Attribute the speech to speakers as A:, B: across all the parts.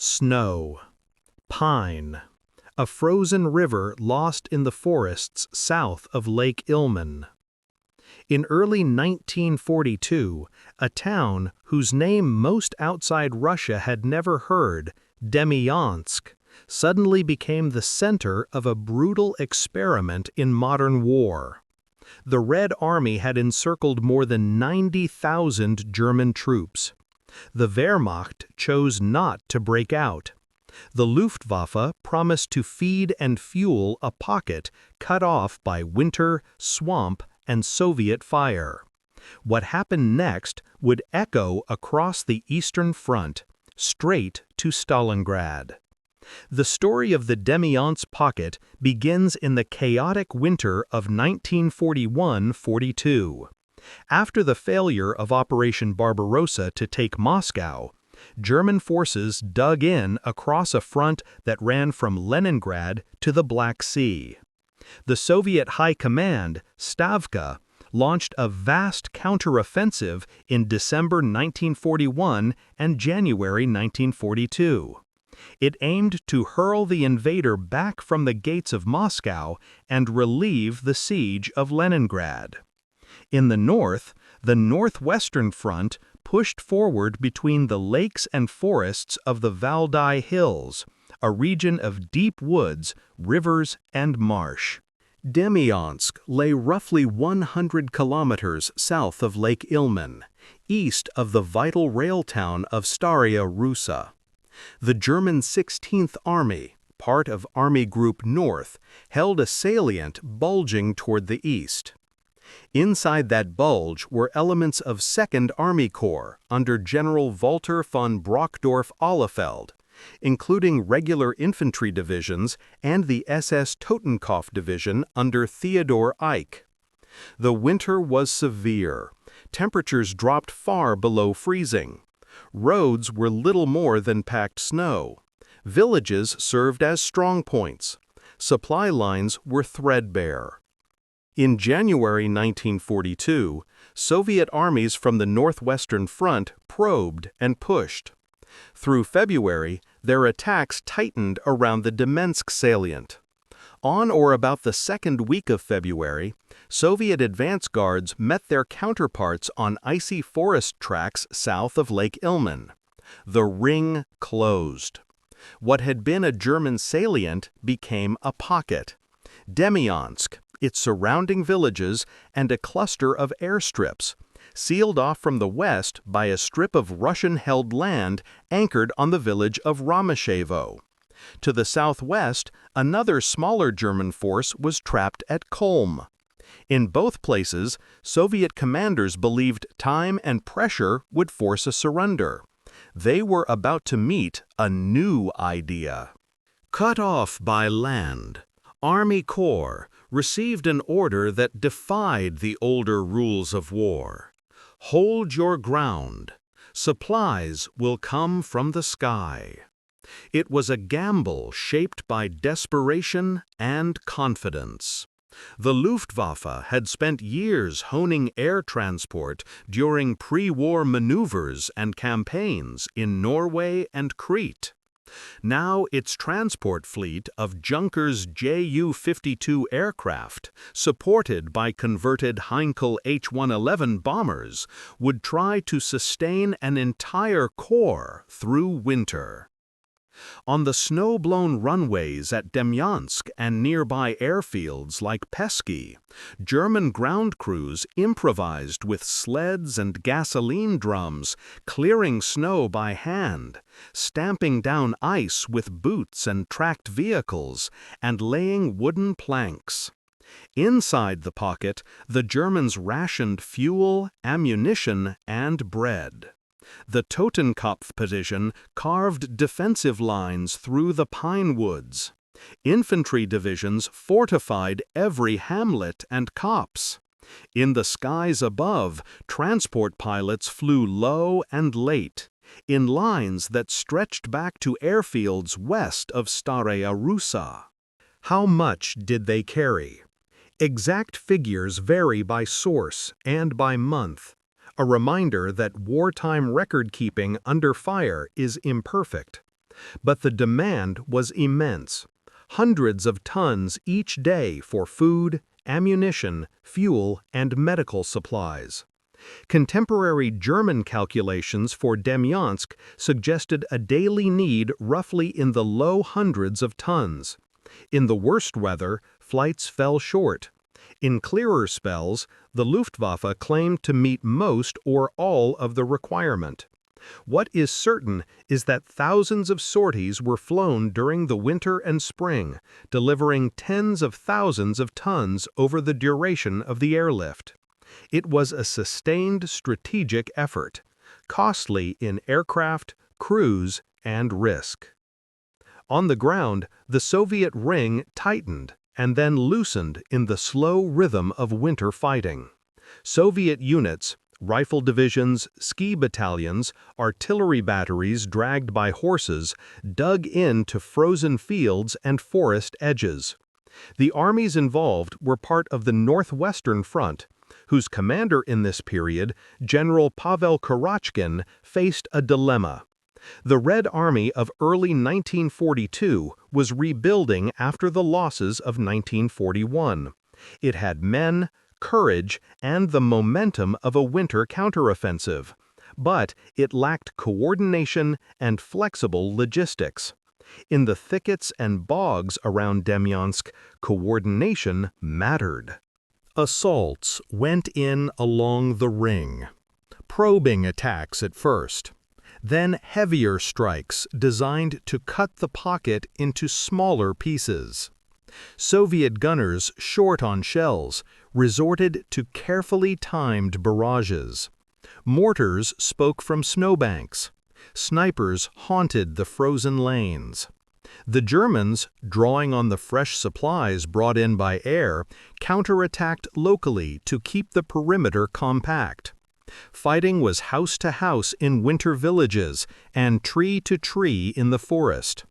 A: Snow. Pine. A frozen river lost in the forests south of Lake Ilmen. In early 1942, a town whose name most outside Russia had never heard, Demyansk, suddenly became the center of a brutal experiment in modern war. The Red Army had encircled more than 90,000 German troops. The Wehrmacht chose not to break out. The Luftwaffe promised to feed and fuel a pocket cut off by winter, swamp, and Soviet fire. What happened next would echo across the Eastern Front, straight to Stalingrad. The story of the Demyansk pocket begins in the chaotic winter of 1941–42. After the failure of Operation Barbarossa to take Moscow, German forces dug in across a front that ran from Leningrad to the Black Sea. The Soviet High Command, Stavka, launched a vast counteroffensive in December 1941 and January 1942. It aimed to hurl the invader back from the gates of Moscow and relieve the siege of Leningrad. In the north, the Northwestern Front pushed forward between the lakes and forests of the Valdai Hills, a region of deep woods, rivers, and marsh. Demyansk lay roughly 100 kilometers south of Lake Ilmen, east of the vital rail town of Staraya Russa. The German 16th Army, part of Army Group North, held a salient bulging toward the east. Inside that bulge were elements of 2nd Army Corps under General Walter von Brockdorff-Ahlefeldt, including regular infantry divisions and the SS Totenkopf Division under Theodor Eicke. The winter was severe. Temperatures dropped far below freezing. Roads were little more than packed snow. Villages served as strongpoints. Supply lines were threadbare. In January 1942, Soviet armies from the Northwestern Front probed and pushed. Through February, their attacks tightened around the Demyansk salient. On or about the second week of February, Soviet advance guards met their counterparts on icy forest tracks south of Lake Ilmen. The ring closed. What had been a German salient became a pocket. Demyansk, its surrounding villages, and a cluster of airstrips, sealed off from the west by a strip of Russian-held land anchored on the village of Ramushevo. To the southwest, another smaller German force was trapped at Kulm. In both places, Soviet commanders believed time and pressure would force a surrender. They were about to meet a new idea. Cut off by land, Army Corps received an order that defied the older rules of war. Hold your ground. Supplies will come from the sky. It was a gamble shaped by desperation and confidence. The Luftwaffe had spent years honing air transport during pre-war maneuvers and campaigns in Norway and Crete. Now its transport fleet of Junkers Ju-52 aircraft, supported by converted Heinkel H-111 bombers, would try to sustain an entire corps through winter. On the snow-blown runways at Demyansk and nearby airfields like Pesky, German ground crews improvised with sleds and gasoline drums, clearing snow by hand, stamping down ice with boots and tracked vehicles, and laying wooden planks. Inside the pocket, the Germans rationed fuel, ammunition, and bread. The Totenkopf Division carved defensive lines through the pine woods. Infantry divisions fortified every hamlet and copse. In the skies above, transport pilots flew low and late, in lines that stretched back to airfields west of Staraya Russa. How much did they carry? Exact figures vary by source and by month. A reminder that wartime record-keeping under fire is imperfect. But the demand was immense. Hundreds of tons each day for food, ammunition, fuel, and medical supplies. Contemporary German calculations for Demyansk suggested a daily need roughly in the low hundreds of tons. In the worst weather, flights fell short. In clearer spells, the Luftwaffe claimed to meet most or all of the requirement. What is certain is that thousands of sorties were flown during the winter and spring, delivering tens of thousands of tons over the duration of the airlift. It was a sustained strategic effort, costly in aircraft, crews, and risk. On the ground, the Soviet ring tightened and then loosened in the slow rhythm of winter fighting. Soviet units, rifle divisions, ski battalions, artillery batteries dragged by horses, dug into frozen fields and forest edges. The armies involved were part of the Northwestern Front, whose commander in this period, General Pavel Kurachkin, faced a dilemma. The Red Army of early 1942 was rebuilding after the losses of 1941. It had men, courage, and the momentum of a winter counteroffensive, but it lacked coordination and flexible logistics. In the thickets and bogs around Demyansk, coordination mattered. Assaults went in along the ring. Probing attacks at first. Then heavier strikes designed to cut the pocket into smaller pieces. Soviet gunners, short on shells, resorted to carefully timed barrages. Mortars spoke from snowbanks. Snipers haunted the frozen lanes. The Germans, drawing on the fresh supplies brought in by air, counterattacked locally to keep the perimeter compact. Fighting was house to house in winter villages and tree to tree in the forest.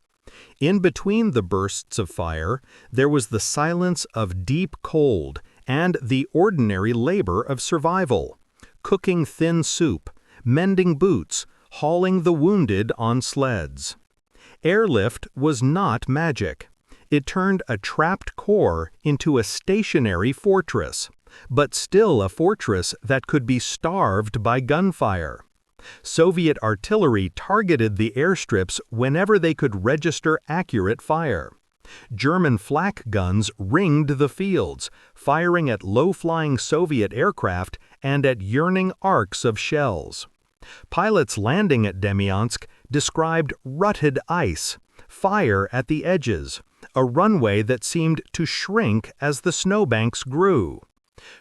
A: In between the bursts of fire, there was the silence of deep cold and the ordinary labor of survival, cooking thin soup, mending boots, hauling the wounded on sleds. Airlift was not magic. It turned a trapped corps into a stationary fortress, but still a fortress that could be starved by gunfire. Soviet artillery targeted the airstrips whenever they could register accurate fire. German flak guns ringed the fields, firing at low-flying Soviet aircraft and at yearning arcs of shells. Pilots landing at Demyansk described rutted ice, fire at the edges, a runway that seemed to shrink as the snowbanks grew.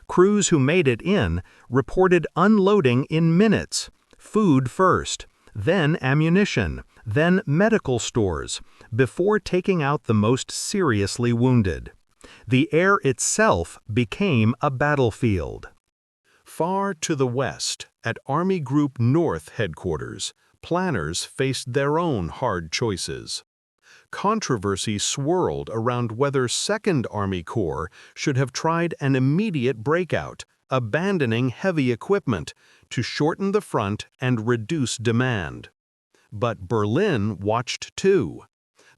A: Crews who made it in reported unloading in minutes, food first, then ammunition, then medical stores, before taking out the most seriously wounded. The air itself became a battlefield. Far to the west, at Army Group North headquarters, planners faced their own hard choices. Controversy swirled around whether 2nd Army Corps should have tried an immediate breakout, abandoning heavy equipment, to shorten the front and reduce demand. But Berlin watched too.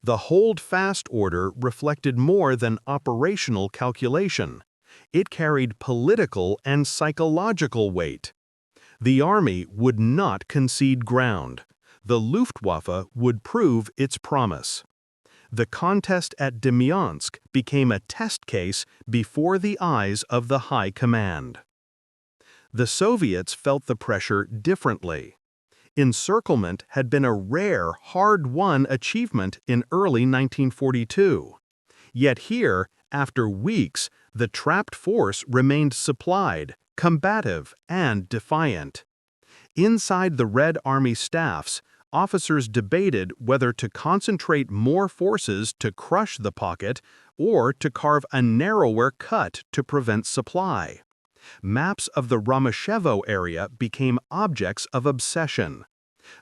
A: The hold-fast order reflected more than operational calculation. It carried political and psychological weight. The army would not concede ground. The Luftwaffe would prove its promise. The contest at Demyansk became a test case before the eyes of the High Command. The Soviets felt the pressure differently. Encirclement had been a rare, hard-won achievement in early 1942. Yet here, after weeks, the trapped force remained supplied, combative, and defiant. Inside the Red Army staffs, officers debated whether to concentrate more forces to crush the pocket or to carve a narrower cut to prevent supply. Maps of the Ramushevo area became objects of obsession.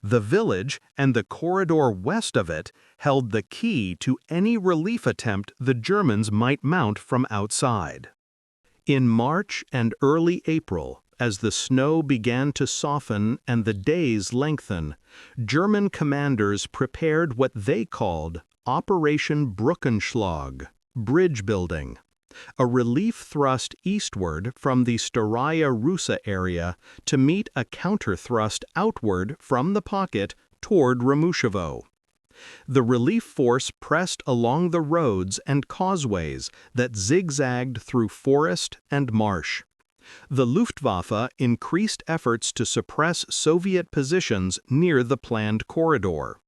A: The village and the corridor west of it held the key to any relief attempt the Germans might mount from outside. In March and early April, As the snow began to soften and the days lengthen, German commanders prepared what they called Operation Brückenschlag, bridge building, a relief thrust eastward from the Staraya Russa area to meet a counter-thrust outward from the pocket toward Ramushevo. The relief force pressed along the roads and causeways that zigzagged through forest and marsh. The Luftwaffe increased efforts to suppress Soviet positions near the planned corridor.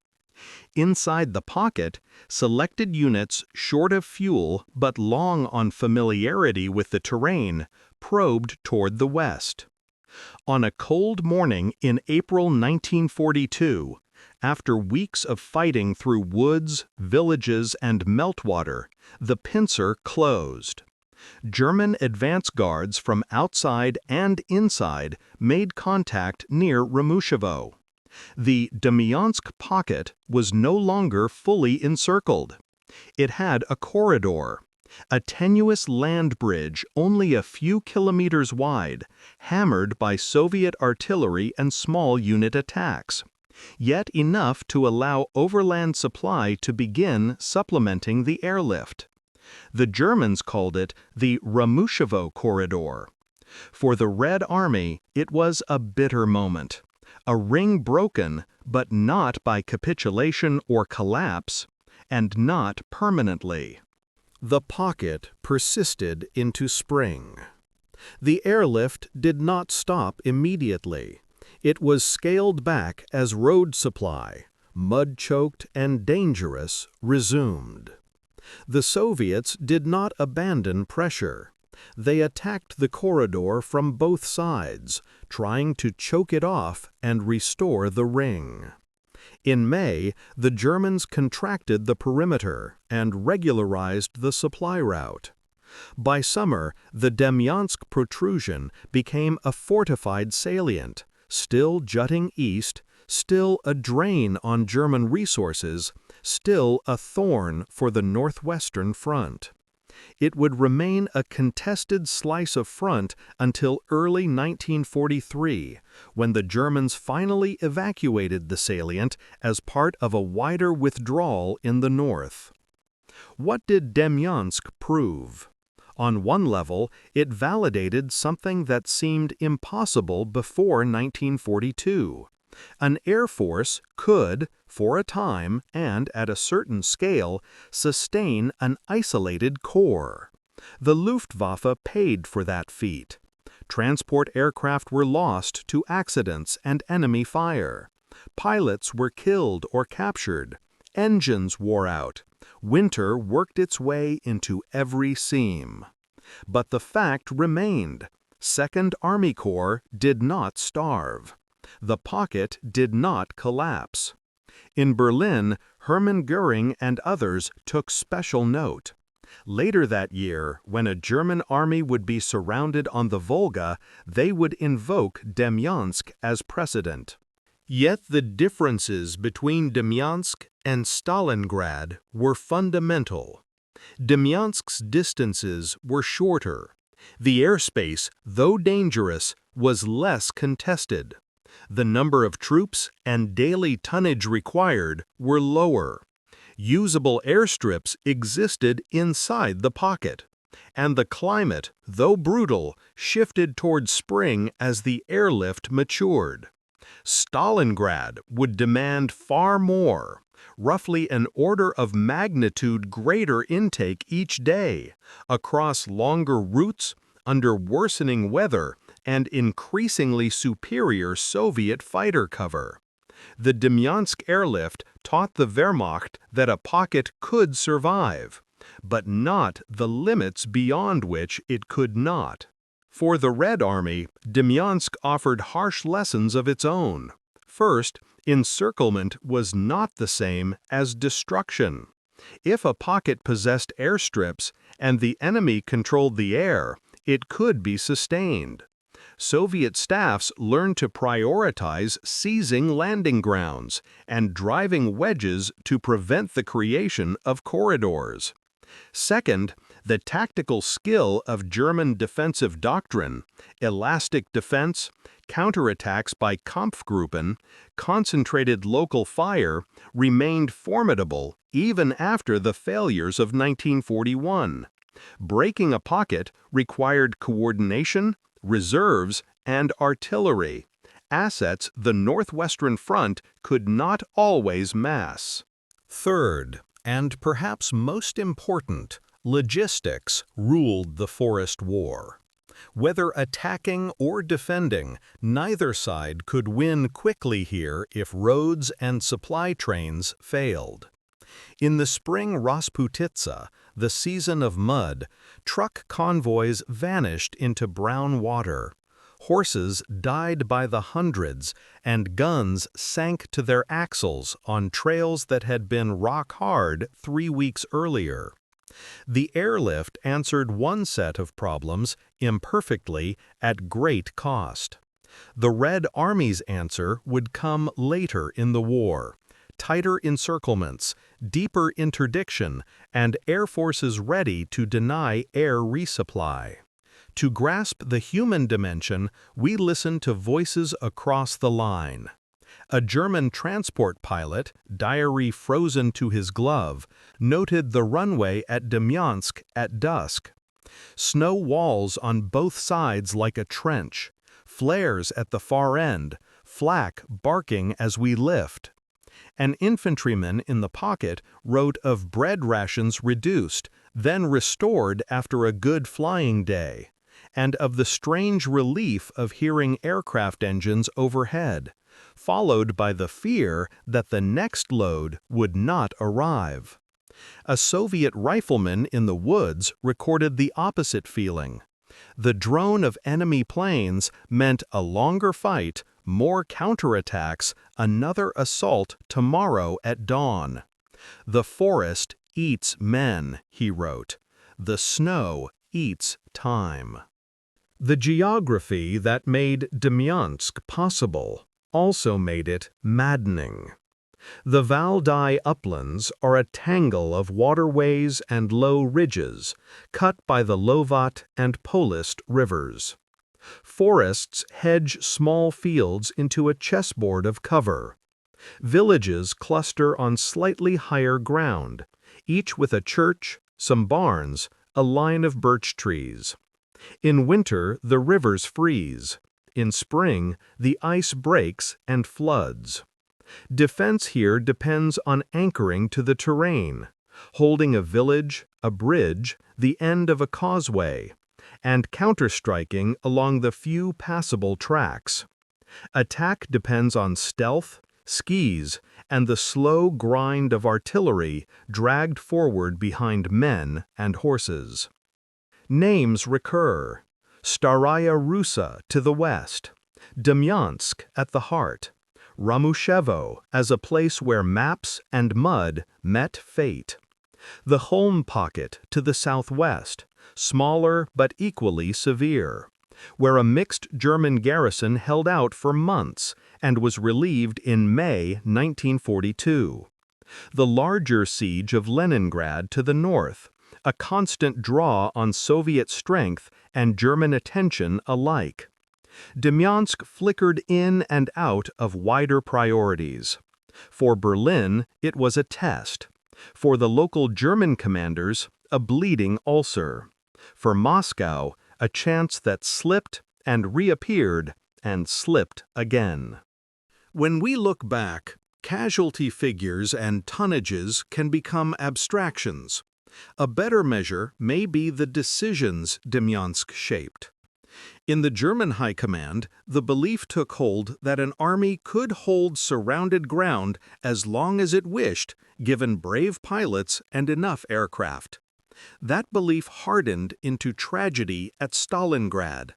A: Inside the pocket, selected units short of fuel but long on familiarity with the terrain probed toward the west. On a cold morning in April 1942, after weeks of fighting through woods, villages, and meltwater, the pincer closed. German advance guards from outside and inside made contact near Ramushevo. The Demyansk pocket was no longer fully encircled. It had a corridor, a tenuous land bridge only a few kilometers wide, hammered by Soviet artillery and small unit attacks, yet enough to allow overland supply to begin supplementing the airlift. The Germans called it the Ramushevo corridor. For the Red Army, it was a bitter moment. A ring broken, but not by capitulation or collapse, and not permanently. The pocket persisted into spring. The airlift did not stop immediately. It was scaled back as road supply, mud-choked and dangerous, resumed. The Soviets did not abandon pressure. They attacked the corridor from both sides, trying to choke it off and restore the ring. In May, the Germans contracted the perimeter and regularized the supply route. By summer, the Demyansk protrusion became a fortified salient, still jutting east, still a drain on German resources, still a thorn for the northwestern front. It would remain a contested slice of front until early 1943, when the Germans finally evacuated the salient as part of a wider withdrawal in the north. What did Demyansk prove? On one level, it validated something that seemed impossible before 1942. An air force could, for a time and at a certain scale, sustain an isolated corps. The Luftwaffe paid for that feat. Transport aircraft were lost to accidents and enemy fire. Pilots were killed or captured. Engines wore out. Winter worked its way into every seam. But the fact remained: Second Army Corps did not starve. The pocket did not collapse. In Berlin, Hermann Göring and others took special note. Later that year, when a German army would be surrounded on the Volga, they would invoke Demyansk as precedent. Yet the differences between Demyansk and Stalingrad were fundamental. Demyansk's distances were shorter. The airspace, though dangerous, was less contested. The number of troops and daily tonnage required were lower. Usable airstrips existed inside the pocket. And the climate, though brutal, shifted toward spring as the airlift matured. Stalingrad would demand far more, roughly an order of magnitude greater intake each day, across longer routes, under worsening weather, and increasingly superior Soviet fighter cover. The Demyansk airlift taught the Wehrmacht that a pocket could survive, but not the limits beyond which it could not. For the Red Army, Demyansk offered harsh lessons of its own. First, encirclement was not the same as destruction. If a pocket possessed airstrips and the enemy controlled the air, it could be sustained. Soviet staffs learned to prioritize seizing landing grounds and driving wedges to prevent the creation of corridors. Second, The tactical skill of German defensive doctrine, elastic defense, counterattacks by Kampfgruppen, concentrated local fire, remained formidable even after the failures of 1941. Breaking a pocket required coordination, reserves, and artillery, assets the Northwestern Front could not always mass. Third, and perhaps most important, logistics ruled the Forest War. Whether attacking or defending, neither side could win quickly here if roads and supply trains failed. In the spring Rasputitsa, the season of mud, truck convoys vanished into brown water. Horses died by the hundreds, and guns sank to their axles on trails that had been rock-hard 3 weeks earlier. The airlift answered one set of problems imperfectly at great cost. The Red Army's answer would come later in the war. Tighter encirclements, deeper interdiction, and air forces ready to deny air resupply. To grasp the human dimension, we listen to voices across the line. A German transport pilot, diary frozen to his glove, noted the runway at Demyansk at dusk. Snow walls on both sides like a trench, flares at the far end, flak barking as we lift. An infantryman in the pocket wrote of bread rations reduced, then restored after a good flying day, and of the strange relief of hearing aircraft engines overhead, followed by the fear that the next load would not arrive. A Soviet rifleman in the woods recorded the opposite feeling. The drone of enemy planes meant a longer fight, more counterattacks, another assault tomorrow at dawn. The forest eats men, he wrote. The snow eats time. The geography that made Demyansk possible also made it maddening. The Valdai uplands are a tangle of waterways and low ridges, cut by the Lovat and Polist rivers. Forests hedge small fields into a chessboard of cover. Villages cluster on slightly higher ground, each with a church, some barns, a line of birch trees. In winter, the rivers freeze. In spring, the ice breaks and floods. Defense here depends on anchoring to the terrain, holding a village, a bridge, the end of a causeway, and counterstriking along the few passable tracks. Attack depends on stealth, skis, and the slow grind of artillery dragged forward behind men and horses. Names recur. Staraya Russa to the west, Demyansk at the heart, Ramushevo as a place where maps and mud met fate. The Holm pocket to the southwest, smaller but equally severe, where a mixed German garrison held out for months and was relieved in May 1942. The larger siege of Leningrad to the north, a constant draw on Soviet strength and German attention alike. Demyansk flickered in and out of wider priorities. For Berlin, it was a test. For the local German commanders, a bleeding ulcer. For Moscow, a chance that slipped and reappeared and slipped again. When we look back, casualty figures and tonnages can become abstractions. A better measure may be the decisions Demyansk shaped. In the German High Command, the belief took hold that an army could hold surrounded ground as long as it wished, given brave pilots and enough aircraft. That belief hardened into tragedy at Stalingrad.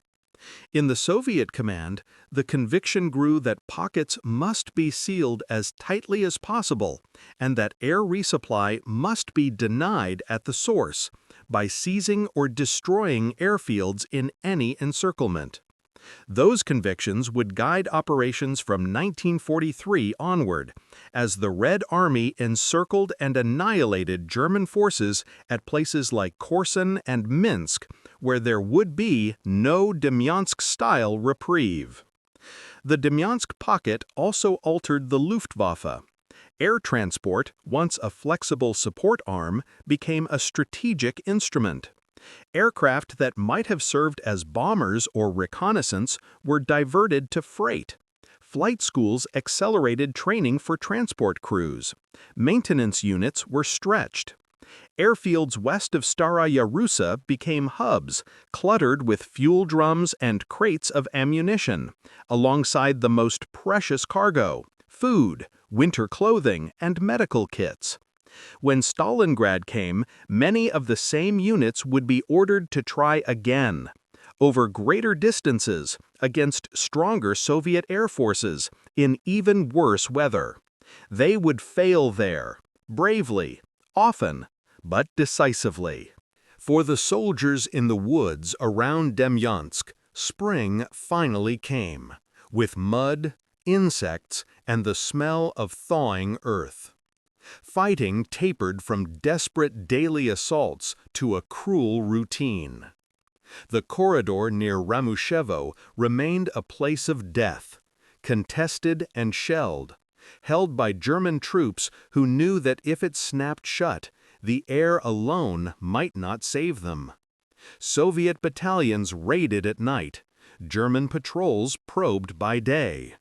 A: In the Soviet command, the conviction grew that pockets must be sealed as tightly as possible and that air resupply must be denied at the source by seizing or destroying airfields in any encirclement. Those convictions would guide operations from 1943 onward, as the Red Army encircled and annihilated German forces at places like Korsun and Minsk, where there would be no Demyansk-style reprieve. The Demyansk pocket also altered the Luftwaffe. Air transport, once a flexible support arm, became a strategic instrument. Aircraft that might have served as bombers or reconnaissance were diverted to freight. Flight schools accelerated training for transport crews. Maintenance units were stretched. Airfields west of Staraya Russa became hubs, cluttered with fuel drums and crates of ammunition, alongside the most precious cargo: food, winter clothing, and medical kits. When Stalingrad came, many of the same units would be ordered to try again, over greater distances, against stronger Soviet air forces, in even worse weather. They would fail there, bravely, often, but decisively. For the soldiers in the woods around Demyansk, spring finally came, with mud, insects, and the smell of thawing earth. Fighting tapered from desperate daily assaults to a cruel routine. The corridor near Ramushevo remained a place of death, contested and shelled, held by German troops who knew that if it snapped shut, the air alone might not save them. Soviet battalions raided at night, German patrols probed by day.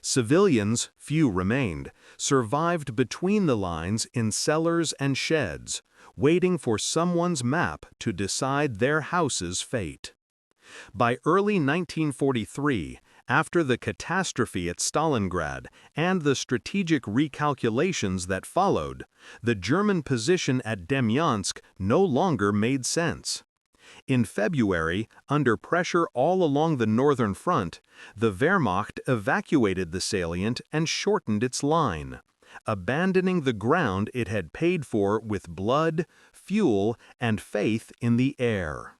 A: Civilians, few remained, survived between the lines in cellars and sheds, waiting for someone's map to decide their house's fate. By early 1943, after the catastrophe at Stalingrad and the strategic recalculations that followed, the German position at Demyansk no longer made sense. In February, under pressure all along the northern front, the Wehrmacht evacuated the salient and shortened its line, abandoning the ground it had paid for with blood, fuel, and faith in the air.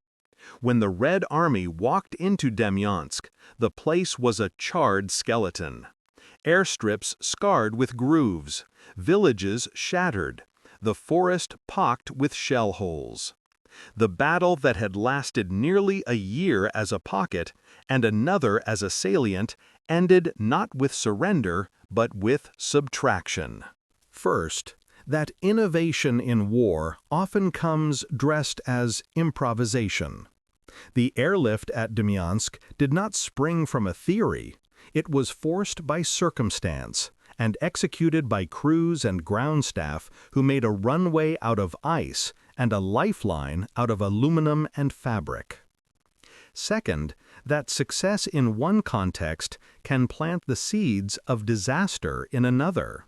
A: When the Red Army walked into Demyansk, the place was a charred skeleton. Airstrips scarred with grooves, villages shattered, the forest pocked with shell holes. The battle that had lasted nearly a year as a pocket and another as a salient ended not with surrender, but with subtraction. First, that innovation in war often comes dressed as improvisation. The airlift at Demyansk did not spring from a theory. It was forced by circumstance and executed by crews and ground staff who made a runway out of ice and a lifeline out of aluminum and fabric. Second, that success in one context can plant the seeds of disaster in another.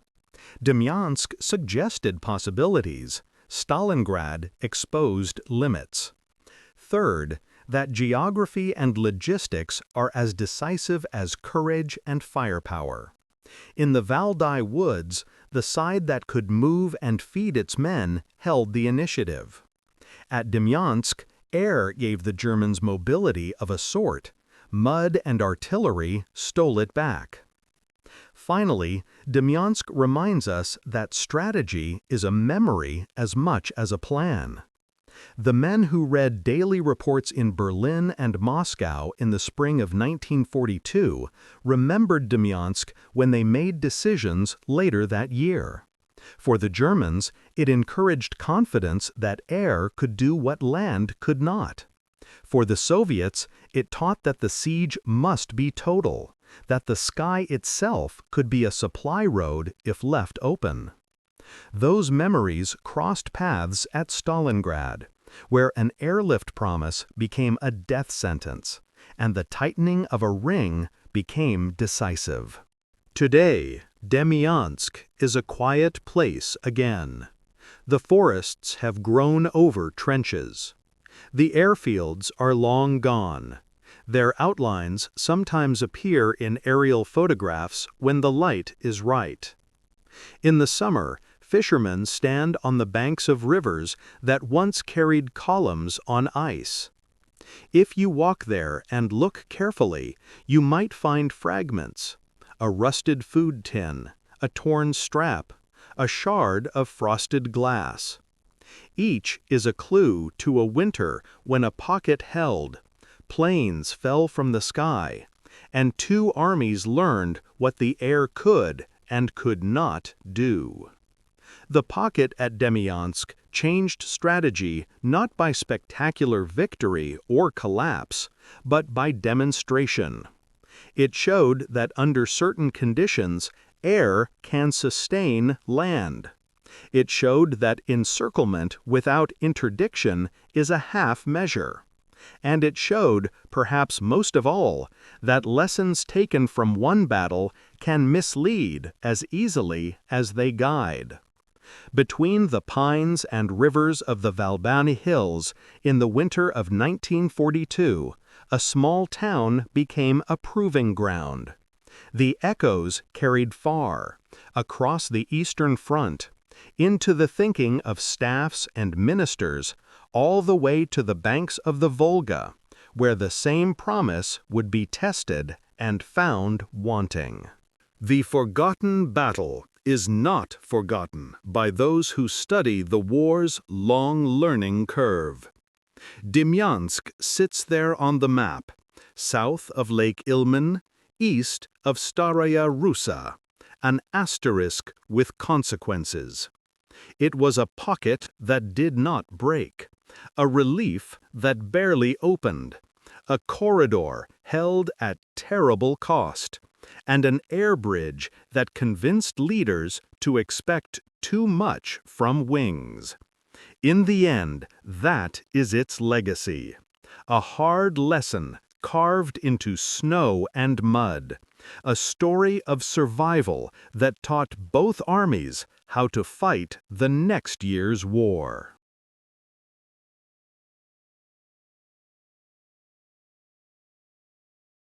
A: Demyansk suggested possibilities. Stalingrad exposed limits. Third, that geography and logistics are as decisive as courage and firepower. In the Valdai woods, the side that could move and feed its men held the initiative. At Demyansk, air gave the Germans mobility of a sort. Mud and artillery stole it back. Finally, Demyansk reminds us that strategy is a memory as much as a plan. The men who read daily reports in Berlin and Moscow in the spring of 1942 remembered Demyansk when they made decisions later that year. For the Germans, it encouraged confidence that air could do what land could not. For the Soviets, it taught that the siege must be total, that the sky itself could be a supply road if left open. Those memories crossed paths at Stalingrad, where an airlift promise became a death sentence, and the tightening of a ring became decisive. Today, Demyansk is a quiet place again. The forests have grown over trenches. The airfields are long gone. Their outlines sometimes appear in aerial photographs when the light is right. In the summer, fishermen stand on the banks of rivers that once carried columns on ice. If you walk there and look carefully, you might find fragments: a rusted food tin, a torn strap, a shard of frosted glass. Each is a clue to a winter when a pocket held, planes fell from the sky, and two armies learned what the air could and could not do. The pocket at Demyansk changed strategy not by spectacular victory or collapse, but by demonstration. It showed that under certain conditions, air can sustain land. It showed that encirclement without interdiction is a half measure. And it showed, perhaps most of all, that lessons taken from one battle can mislead as easily as they guide. Between the pines and rivers of the Valbani Hills, in the winter of 1942, a small town became a proving ground. The echoes carried far, across the Eastern Front, into the thinking of staffs and ministers, all the way to the banks of the Volga, where the same promise would be tested and found wanting. The forgotten battle is not forgotten by those who study the war's long learning curve. Demyansk sits there on the map, south of Lake Ilmen, east of Staraya Russa, an asterisk with consequences. It was a pocket that did not break, a relief that barely opened, a corridor held at terrible cost, and an air bridge that convinced leaders to expect too much from wings. In the end, that is its legacy. A hard lesson carved into snow and mud. A story of survival that taught both armies how to fight the next year's war.